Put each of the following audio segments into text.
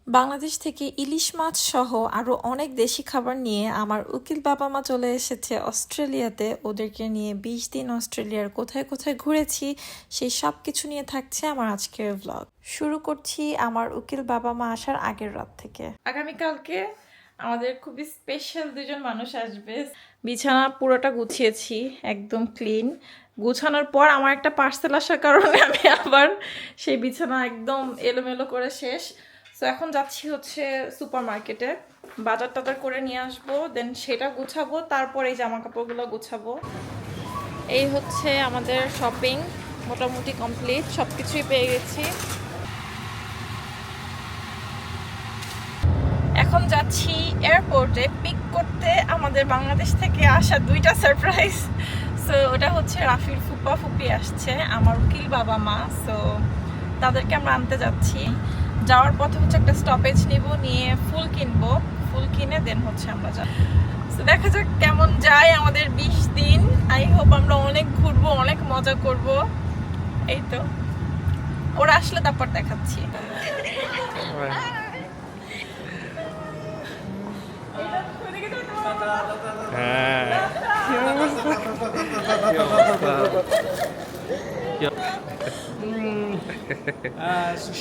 বাংলাদেশ থেকে ইলিশ মাছ সহ আরো অনেক দেশি খাবার নিয়ে আমার উকিল বাবা মা চলে এসেছে অস্ট্রেলিয়াতে। ওদেরকে নিয়ে 20 দিন অস্ট্রেলিয়ার কোথায় কোথায় ঘুরেছি সেই সব কিছু নিয়ে থাকছে আমার আজকের ব্লগ। শুরু করছি আমার উকিল বাবা মা আসার আগের রাত থেকে। আগামীকালকে আমাদের খুবই স্পেশাল দুজন মানুষ আসবে। বিছানা পুরোটা গুছিয়েছি, একদম ক্লিন। গুছানোর পর আমার একটা পার্সেল আসার কারণে আমি আবার সেই বিছানা একদম এলোমেলো করে শেষ। তো এখন যাচ্ছি হচ্ছে সুপার মার্কেটে, বাজার টাজার করে নিয়ে আসবো, দেন সেটা গুছাবো, তারপর এই জামা কাপড়গুলো গুছাবো। এই হচ্ছে আমাদের শপিং, মোটামুটি কমপ্লিট, সব কিছুই পেয়ে গেছি। এখন যাচ্ছি এয়ারপোর্টে পিক করতে আমাদের বাংলাদেশ থেকে আসা দুইটা সারপ্রাইজ। সো ওটা হচ্ছে রাফির ফুপা ফুপি আসছে, আমার উকিল বাবা মা। সো তাদেরকে আমরা আনতে যাচ্ছি। যাওয়ার পথে হচ্ছে একটা স্টপেজ নিব, নিয়ে ফুল কিনবো, ফুল কিনে দেন হচ্ছে আমরা যাব। তো দেখা যাক কেমন যায় আমাদের 20 দিন। আই হোপ আমরা অনেক ঘুরবো, অনেক মজা করব। এই তো ওরা আসলে তারপর দেখাচ্ছি।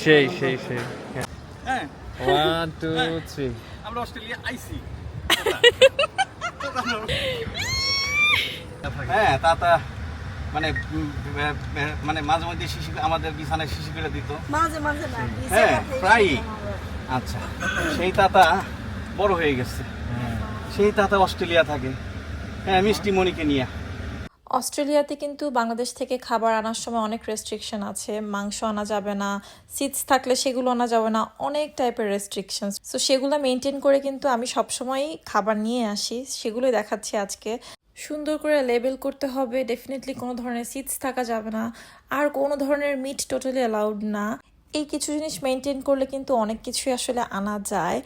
সেই হ্যাঁ 1 2 3 আমরা অস্ট্রেলিয়া আইসি। হ্যাঁ তাতা মানে মানে মাঝে মধ্যে শিশু আমাদের বিছানায় শিশু করে দিত, মাঝে মাঝে না, হ্যাঁ প্রায়ই। আচ্ছা, সেই তাতা বড় হয়ে গেছে, সেই তাতা অস্ট্রেলিয়া থাকে। হ্যাঁ, মিষ্টি মনিকে নিয়ে। অস্ট্রেলিয়াতে কিন্তু বাংলাদেশ থেকে খাবার আনার সময় অনেক রেস্ট্রিকশন আছে। মাংস আনা যাবে না, সিডস থাকলে সেগুলো আনা যাবে না, অনেক টাইপের রেস্ট্রিকশন। সো সেগুলো মেনটেন করে কিন্তু আমি সবসময়ই খাবার নিয়ে আসি, সেগুলোই দেখাচ্ছি আজকে। সুন্দর করে লেবেল করতে হবে, ডেফিনেটলি কোনো ধরনের সিডস থাকা যাবে না, আর কোনো ধরনের মিট টোটালি অ্যালাউড না। এই কিছু জিনিস মেনটেন করলে কিন্তু অনেক কিছুই আসলে আনা যায়।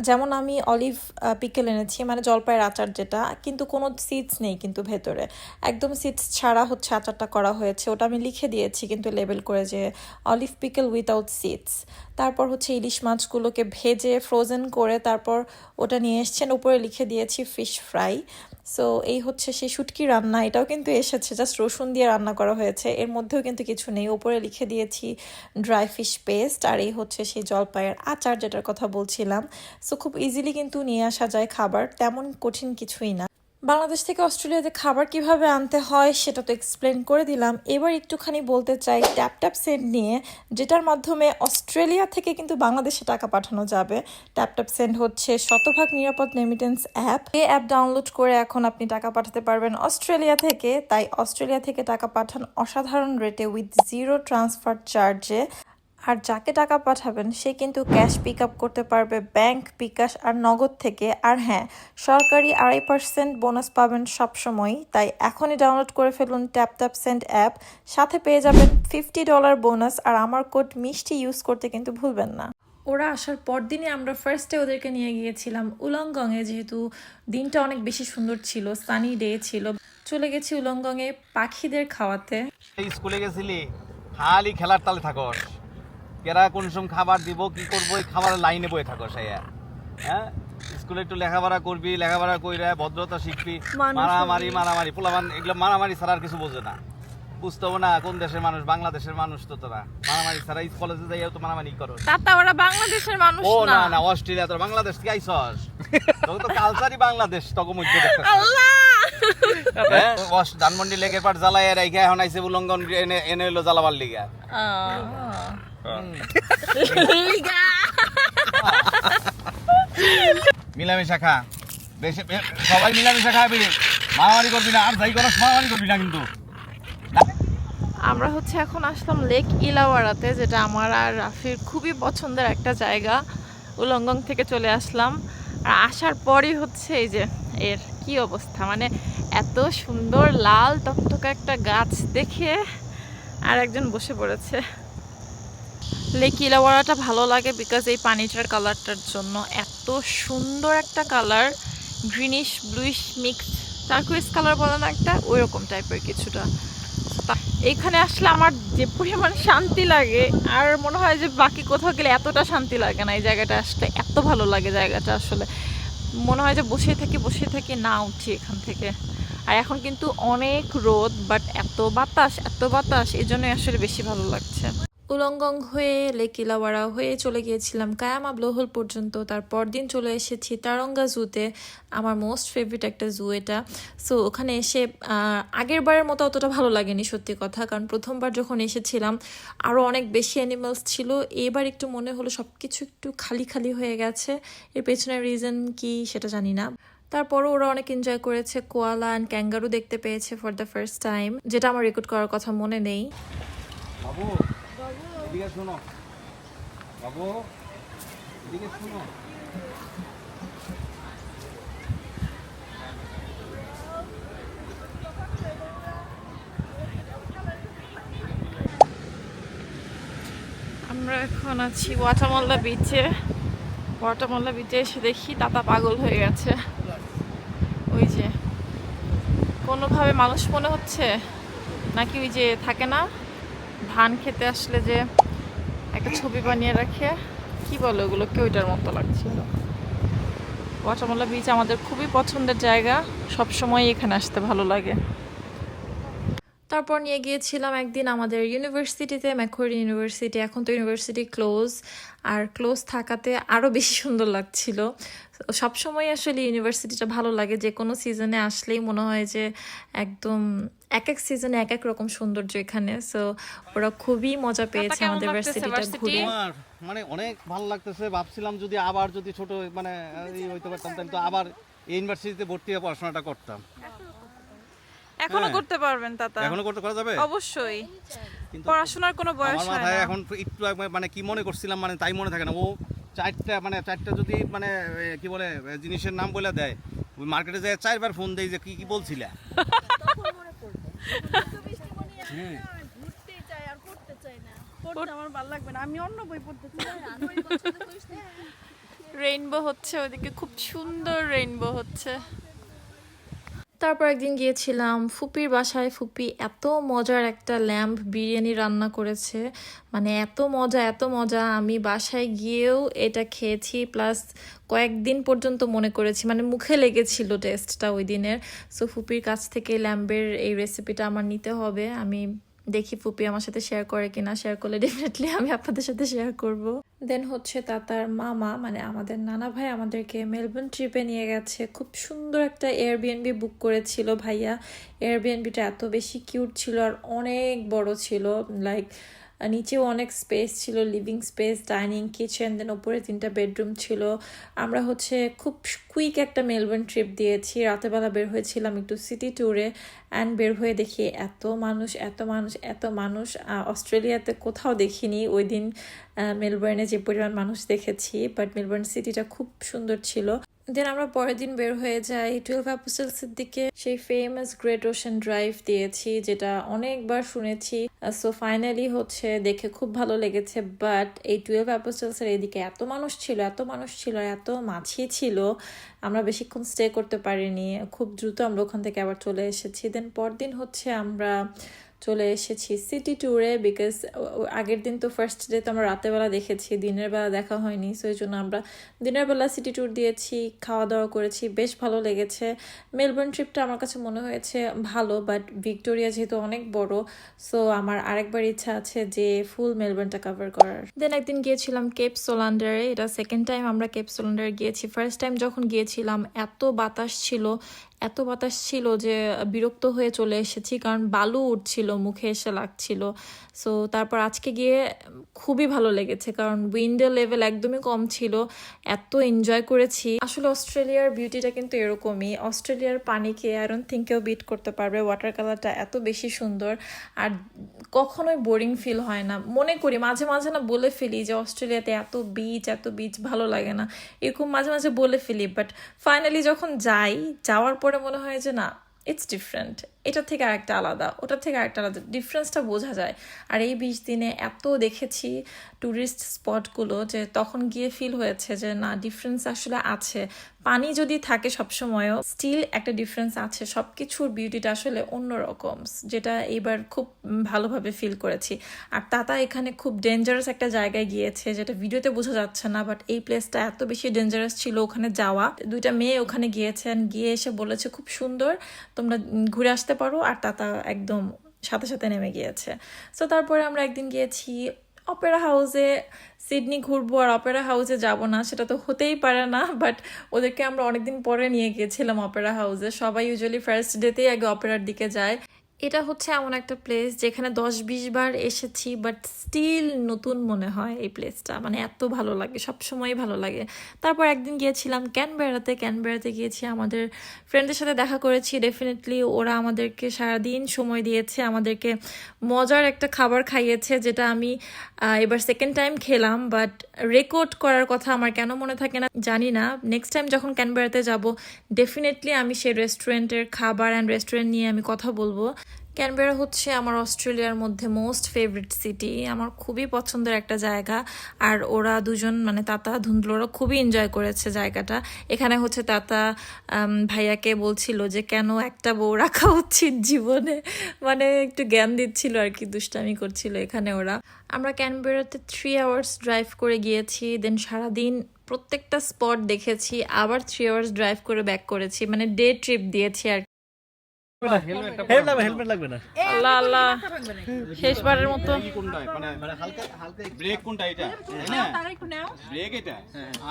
যেমন আমি অলিভ পিকেল এনেছি, মানে জলপাইয়ের আচার যেটা, কিন্তু কোনো সিডস নেই কিন্তু ভেতরে, একদম সিডস ছাড়া হচ্ছে আচারটা করা হয়েছে। ওটা আমি লিখে দিয়েছি কিন্তু লেবেল করে যে অলিভ পিকেল উইথাউট সিডস। তারপর হচ্ছে ইলিশ মাছগুলোকে ভেজে ফ্রোজেন করে তারপর ওটা নিয়ে এসছেন, উপরে লিখে দিয়েছি ফিশ ফ্রাই। সো এই হচ্ছে সেই শুটকি রান্না, এটাও কিন্তু এসেছে, জাস্ট রসুন দিয়ে রান্না করা হয়েছে, এর মধ্যেও কিন্তু কিছু নেই। উপরে লিখে দিয়েছি ড্রাই ফিশ পেস্ট। আর এই হচ্ছে সেই জলপাইয়ের আচার যেটার কথা বলছিলাম। সো খুব ইজিলি কিন্তু নিয়ে আসা যায় খাবার, তেমন কঠিন কিছুই না। বাংলাদেশ থেকে অস্ট্রেলিয়াতে খাবার কিভাবে আনতে হয় সেটা তো এক্সপ্লেন করে দিলাম। এবার একটুখানি বলতে চাই ট্যাপ ট্যাপ সেন্ড নিয়ে, যেটার মাধ্যমে অস্ট্রেলিয়া থেকে কিন্তু বাংলাদেশে টাকা পাঠানো যাবে। ট্যাপ ট্যাপ সেন্ড হচ্ছে শতভাগ নিরাপদ রেমিটেন্স অ্যাপ। এই অ্যাপ ডাউনলোড করে এখন আপনি টাকা পাঠাতে পারবেন অস্ট্রেলিয়া থেকে। তাই অস্ট্রেলিয়া থেকে টাকা পাঠান অসাধারণ রেটে উইথ 0 ট্রান্সফার চার্জে। আর যাকে টাকা পাঠাবেন সে কিন্তু ক্যাশ পিক আপ করতে পারবে ব্যাংক, বিকাশ আর নগদ থেকে। আর হ্যাঁ, সরকারি 2.5% বোনাস পাবেন সবসময়। তাই এখনই ডাউনলোড করে ফেলুন ট্যাপ ট্যাপ সেন্ড অ্যাপ, সাথে পেয়ে যাবেন $50 বোনাস। আর আমার কোড মিষ্টি ইউজ করতে কিন্তু ভুলবেন না। ওরা আসার পর দিনই আমরা ফার্স্টে ওদেরকে নিয়ে গিয়েছিলাম উলংগংয়ে, যেহেতু দিনটা অনেক বেশি সুন্দর ছিল, সানি ডে ছিল। চলে গেছি উলংগংয়ে পাখিদের খাওয়াতে। এই স্কুলে গেছিলি, খালি খেলার তালে থাকস। কেরা কোন সময় খাবার দিব, কি করবো, এই খাবারের লাইনে বয়ে থাকস। হ্যাঁ, স্কুলে একটু লেখাপড়া করবি, লেখাপড়া কইরা ভদ্রতা শিখবি। মারামারি পোলাবান এগুলো মারামারি ছাড়া আর কিছু বোঝে না, বুঝতে হবে না। কোন দেশের মানুষ? বাংলাদেশের মানুষ তো তোরা। মারামারি ছাড়া কলেজে যাইও তো মারামারি করো। তাতা ওরা বাংলাদেশের মানুষ ও না। না, অস্ট্রেলিয়া। তোর বাংলাদেশ কি আইছস? তোকে তো কালচারই বাংলাদেশ তক মধ্যে দেখতে। হ্যাঁ, ধানমন্ডি লেকের পাট জ্বালাই রাইখা এখন আইছে উলঙ্ঘন এনে হইলো জ্বালাবার লিগা। মিলামিশা খা, বেশি সবাই মিলামিশা খাবি, মারামারি করবি না। আর যাই করস মারামারি করবি না কিন্তু। আমরা হচ্ছে এখন আসলাম লেক ইলাওয়ারাতে, যেটা আমার আর রাফির খুবই পছন্দের একটা জায়গা। উলংগং থেকে চলে আসলাম, আর আসার পরই হচ্ছে এই যে এর কি অবস্থা, মানে এত সুন্দর লাল টকটকে একটা গাছ দেখে আর একজন বসে পড়েছে। লেক ইলাওয়ারাটা ভালো লাগে বিকজ এই পানিটার কালারটার জন্য। এত সুন্দর একটা colour, greenish bluish mixed, turquoise colour বলে না একটা, ওই রকম টাইপের কিছুটা। সো এইখানে আসলে আমার যে পরিমাণ শান্তি লাগে আর মনে হয় যে বাকি কোথাও গেলে এতটা শান্তি লাগে না। এই জায়গাটা আসলে এত ভালো লাগে, জায়গাটা আসলে মনে হয় যে বসে থাকি না উঠি এখান থেকে। আর এখন কিন্তু অনেক রোদ, বাট এত বাতাস এই জন্যই আসলে বেশি ভালো লাগছে। উলঙ্গং হয়ে লেকিলাওয়াড়া হয়ে চলে গিয়েছিলাম কায়ামা ব্লোহল পর্যন্ত। তারপর দিন চলে এসেছি তারঙ্গা জুতে, আমার মোস্ট ফেভারিট একটা জু এটা। সো ওখানে এসে আগের বারের মতো অতটা ভালো লাগেনি সত্যি কথা, কারণ প্রথমবার যখন এসেছিলাম আরও অনেক বেশি অ্যানিমালস ছিল। এবার একটু মনে হলো সব কিছু একটু খালি খালি হয়ে গেছে। এর পেছনের রিজন কি সেটা জানি না। তারপরও ওরা অনেক এনজয় করেছে, কোয়ালা অ্যান্ড ক্যাঙ্গারু দেখতে পেয়েছে ফর দ্য ফার্স্ট টাইম, যেটা আমার রেকর্ড করার কথা মনে নেই। বাবু এদিকে শোনো, বাবু এদিকে শোনো। আমরা এখন আছি ওয়াটারমল্লা বিচে। ওয়াটারমল্লা বিচে এসে দেখি তাতা পাগল হয়ে গেছে। ওই যে কোনোভাবে মানুষ মনে হচ্ছে নাকি ওই যে থাকে না ধান খেতে আসলে যে একটা ছবি বানিয়ে রাখে, কি বলে ওগুলোকে, ওইটার মতো লাগছিল। ওয়াটারমল্লা বিচ আমাদের খুবই পছন্দের জায়গা, সবসময় এখানে আসতে ভালো লাগে। তারপর নিয়ে গিয়েছিলাম একদিন আমাদের ইউনিভার্সিটিতে, ম্যাকোয়ারি ইউনিভার্সিটি। এখন তো ইউনিভার্সিটি ক্লোজ, আর ক্লোজ থাকাতে আরও বেশি সুন্দর লাগছিল। সবসময় আসলে ইউনিভার্সিটিটা ভালো লাগে, যে কোনো সিজনে আসলেই মনে হয় যে একদম এক এক সিজনে এক এক রকম সৌন্দর্য এখানে। সো ওরা খুবই মজা পেয়েছে আমাদের ভার্সিটিটা ঘুরে। আমার মানে অনেক ভালো লাগতেছে। ভাবছিলাম যদি আবার যদি ছোট মানে হইতে পারতাম তাহলে তো আবার এই ইউনিভার্সিটিতে ভর্তি হয়ে পড়াশোনাটা করতাম। এখনো করতে পারবেন তাতা, এখনো করতে করা যাবে অবশ্যই। কিন্তু পড়াশোনার কোনো বয়স আমার হয় মাথায় না। এখন একটু মানে কি মনে করছিলাম মানে তাই মনে থাকে না। ও চারটা যদি মানে কি বলে জিনিসের নাম বলে দেয়, ওই মার্কেটে যায় 4বার ফোন দেয় যে কি কি বলছিলা। আমার ভালো লাগবে না, আমি অন্য বই পড়তে চাই। রেইনবো হচ্ছে ওইদিকে, খুব সুন্দর রেইনবো হচ্ছে। তারপর একদিন গিয়েছিলাম ফুপির বাসায়। ফুপি এত মজার একটা ল্যাম্ব বিরিয়ানি রান্না করেছে, মানে এত মজা। আমি বাসায় গিয়েও এটা খেয়েছি, প্লাস কয়েকদিন পর্যন্ত মনে করেছি, মানে মুখে লেগেছিল টেস্টটা ওই দিনের। সো ফুপির কাছ থেকে ল্যাম্বের এই রেসিপিটা আমার নিতে হবে। আমি দেখি ফুপি আমার সাথে শেয়ার করে কিনা, শেয়ার করলে ডেফিনেটলি আমি আপনাদের সাথে শেয়ার করব। দেন হচ্ছে তাতার মামা, মানে আমাদের নানা ভাই আমাদেরকে মেলবোর্ন ট্রিপে নিয়ে গেছে। খুব সুন্দর একটা এয়ারবিএনবি বুক করেছিল ভাইয়া। এয়ারবিএনবিটা এত বেশি কিউট ছিল আর অনেক বড় ছিল, লাইক নিচেও অনেক স্পেস ছিল, লিভিং স্পেস, ডাইনিং, কিচেন, দেন ওপরে 3টা বেডরুম ছিল। আমরা হচ্ছে খুব কুইক একটা মেলবোর্ন ট্রিপ দিয়েছি। রাতেরবেলা বের হয়েছিলাম একটু সিটি ট্যুরে, অ্যান্ড বের হয়ে দেখি এত মানুষ অস্ট্রেলিয়াতে কোথাও দেখিনি ওই দিন। মেলবোর্নে যে পরিমাণ মানুষ দেখেছি, বাট মেলবোর্ন সিটিটা খুব সুন্দর ছিল। দেন আমরা পরের দিন বের হয়ে যাই 12 অ্যাপোস্টেলসের দিকে। সেই ফেমাস গ্রেট ওশান ড্রাইভ দিয়েছি, যেটা অনেকবার শুনেছি। সো ফাইনালি হচ্ছে দেখে খুব ভালো লেগেছে। বাট এই 12 অ্যাপোস্টেলসের এইদিকে এত মানুষ ছিল এত মাছি ছিল, আমরা বেশিক্ষণ স্টে করতে পারিনি। খুব দ্রুত আমরা ওখান থেকে আবার চলে এসেছি। দেন পরদিন হচ্ছে আমরা চলে এসেছি সিটি ট্যুরে, বিকজ আগের দিন তো ফার্স্ট ডে তো আমরা রাতের বেলা দেখেছি, দিনের বেলা দেখা হয়নি। সো এই জন্য আমরা দিনের বেলা সিটি ট্যুর দিয়েছি, খাওয়া দাওয়া করেছি, বেশ ভালো লেগেছে। মেলবোর্ন ট্রিপটা আমার কাছে মনে হয়েছে ভালো, বাট ভিক্টোরিয়া যেহেতু অনেক বড়, সো আমার আরেকবার ইচ্ছা আছে যে ফুল মেলবোর্নটা কভার করার। দেন একদিন গিয়েছিলাম কেপ সোলান্ডারে। এটা সেকেন্ড টাইম আমরা কেপ সোলান্ডারে গিয়েছি। ফার্স্ট টাইম যখন গিয়েছিলাম এত বাতাস ছিল যে বিরক্ত হয়ে চলে এসেছি, কারণ বালু উঠছিল, মুখে এসে লাগছিল। সো তারপর আজকে গিয়ে খুবই ভালো লেগেছে, কারণ উইন্ডের লেভেল একদমই কম ছিল। এত এনজয় করেছি। আসলে অস্ট্রেলিয়ার বিউটিটা কিন্তু এরকমই। অস্ট্রেলিয়ার পানিকে আই ডোন্ট থিঙ্ক কেউ বিট করতে পারবে। ওয়াটার কালারটা এত বেশি সুন্দর, আর কখনোই বোরিং ফিল হয় না। মনে করি মাঝে মাঝে না বলে ফেলি যে অস্ট্রেলিয়াতে এত বিচ ভালো লাগে না, এরকম মাঝে মাঝে বলে ফেলি। বাট ফাইনালি যখন যাওয়ার পরে মনে হয় যে না, ইটস ডিফারেন্ট, এটার থেকে আরেকটা আলাদা, ওটার থেকে আরেকটা আলাদা, ডিফারেন্সটা বোঝা যায়। আর এই 20 দিনে এত দেখেছি ট্যুরিস্ট স্পটগুলো যে তখন গিয়ে ফিল হয়েছে যে না, ডিফারেন্স আসলে আছে। পানি যদি থাকে সবসময়ও, স্টিল একটা ডিফারেন্স আছে, সব কিছুর বিউটিটা আসলে অন্যরকম, যেটা এইবার খুব ভালোভাবে ফিল করেছি। আর তাতা এখানে খুব ডেঞ্জারাস একটা জায়গায় গিয়েছে, যেটা ভিডিওতে বোঝা যাচ্ছে না, বাট এই প্লেসটা এত বেশি ডেঞ্জারাস ছিল ওখানে যাওয়া। 2টা মেয়ে ওখানে গিয়েছেন, গিয়ে এসে বলেছে খুব সুন্দর, তোমরা ঘুরে আসতে পারো। আর তাতা একদম সাথে সাথে নেমে গিয়েছে। সো তারপরে আমরা একদিন গিয়েছি অপেরা হাউসে। সিডনি ঘুরবো আর অপেরা হাউসে যাব না, সেটা তো হতেই পারে না, বাট ওদেরকে আমরা অনেকদিন পরে নিয়ে গিয়েছিলাম অপেরা হাউসে। সবাই ইউজুয়ালি ফার্স্ট ডেতেই আগে অপেরার দিকে যায়। এটা হচ্ছে এমন একটা প্লেস যেখানে 10-20 বার এসেছি, বাট স্টিল নতুন মনে হয় এই প্লেসটা, মানে এত ভালো লাগে, সবসময়ই ভালো লাগে। তারপর একদিন গিয়েছিলাম ক্যানবেরাতে গিয়েছি, আমাদের ফ্রেন্ডদের সাথে দেখা করেছি। ডেফিনেটলি ওরা আমাদেরকে সারাদিন সময় দিয়েছে, আমাদেরকে মজার একটা খাবার খাইয়েছে, যেটা আমি এবার সেকেন্ড টাইম খেলাম, বাট রেকর্ড করার কথা আমার কেন মনে থাকে না জানি না। নেক্সট টাইম যখন ক্যানবেরাতে যাব, ডেফিনেটলি আমি সেই রেস্টুরেন্টের খাবার অ্যান্ড রেস্টুরেন্ট নিয়ে আমি কথা বলবো। ক্যানবেরা হচ্ছে আমার অস্ট্রেলিয়ার মধ্যে মোস্ট ফেভারিট সিটি, আমার খুবই পছন্দের একটা জায়গা। আর ওরা দুজন মানে তাতা ধুন্দুল ওরা খুবই এনজয় করেছে জায়গাটা। এখানে হচ্ছে তাতা ভাইয়াকে বলছিল যে কেন একটা বউ রাখা উচিত জীবনে, মানে একটু জ্ঞান দিচ্ছিল আর কি, দুষ্টামি করছিল এখানে ওরা। আমরা ক্যানবেরাতে 3 আওয়ার্স ড্রাইভ করে গিয়েছি, দেন সারাদিন প্রত্যেকটা স্পট দেখেছি, আবার 3 আওয়ার্স ড্রাইভ করে ব্যাক করেছি, মানে ডে ট্রিপ দিয়েছি আর হেলমেট লাগবে না। আল্লাহ আল্লাহ, শেষবারের মতো। কোনটা মানে হালকা হালকা ব্রেক কোনটা, এটা তাই না? তারা একটু নাও, ব্রেক এটা।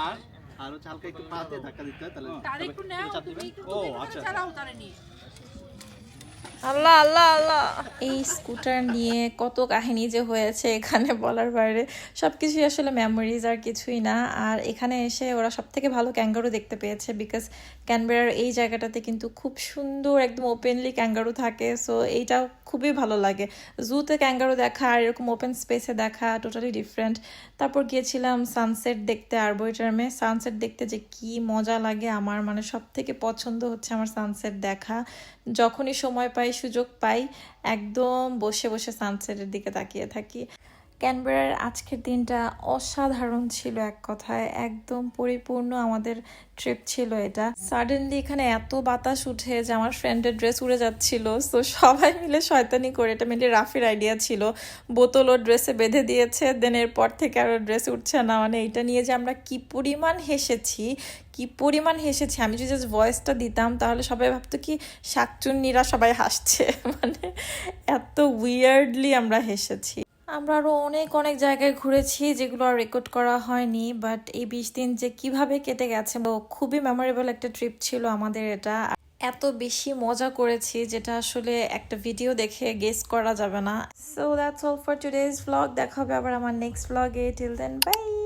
আর আর হচ্ছে হালকা একটু পা দিয়ে ধাক্কা দিতে হয়, তাহলে তারা একটু নাও, তুমি একটু ও, তুমি আচ্ছা। চালাও তারা নিয়ে। আল্লাহ আল্লাহ আল্লাহ, এই স্কুটার নিয়ে কত কাহিনী যে হয়েছে এখানে বলার বাইরে। সব কিছুই আসলে মেমোরিজ আর কিছুই না। আর এখানে এসে ওরা সব থেকে ভালো ক্যাঙ্গারু দেখতে পেয়েছে, বিকজ ক্যানবেরার এই জায়গাটাতে কিন্তু খুব সুন্দর একদম ওপেনলি ক্যাঙ্গারু থাকে। সো এইটাও খুবই ভালো লাগে, জুতে ক্যাঙ্গারু দেখা আর এরকম ওপেন স্পেসে দেখা টোটালি ডিফারেন্ট। তারপর গিয়েছিলাম সানসেট দেখতে আরবয়টার্মে। সানসেট দেখতে যে কি মজা লাগে আমার, মানে সব থেকে পছন্দ হচ্ছে আমার সানসেট দেখা। যখনই সময় পাই, সুযোগ পাই, একদম বসে বসে সানসেটের দিকে তাকিয়ে থাকি। ক্যানবেরার আজকের দিনটা অসাধারণ ছিল, এক কথায় একদম পরিপূর্ণ আমাদের ট্রিপ ছিল এটা। সাডেনলি এখানে এত বাতাস উঠে যে আমার ফ্রেন্ডের ড্রেস উড়ে যাচ্ছিল। সো সবাই মিলে শয়তানি করে, এটা মেনলি রাফির আইডিয়া ছিল, বোতল ও ড্রেসে বেঁধে দিয়েছে, দেন এরপর থেকে আর ড্রেস উঠছে না। মানে এটা নিয়ে যে আমরা কি পরিমাণ হেসেছি, আমি যদি জাস্ট ভয়েসটা দিতাম তাহলে সবাই ভাবতো কি শাকচুন্নিরা সবাই হাসছে, মানে এত উইয়ার্ডলি আমরা হেসেছি। আমরা আরও অনেক জায়গায় ঘুরেছি যেগুলো আর রেকর্ড করা হয়নি, বাট এই 20 দিন যে কিভাবে কেটে গেছে, খুবই মেমোরেবল একটা ট্রিপ ছিল আমাদের এটা। এত বেশি মজা করেছি যেটা আসলে একটা ভিডিও দেখে গেস করা যাবে না। So that's all for today's vlog. দেখা হবে আবার আমার নেক্সট ভ্লগে। Till then by.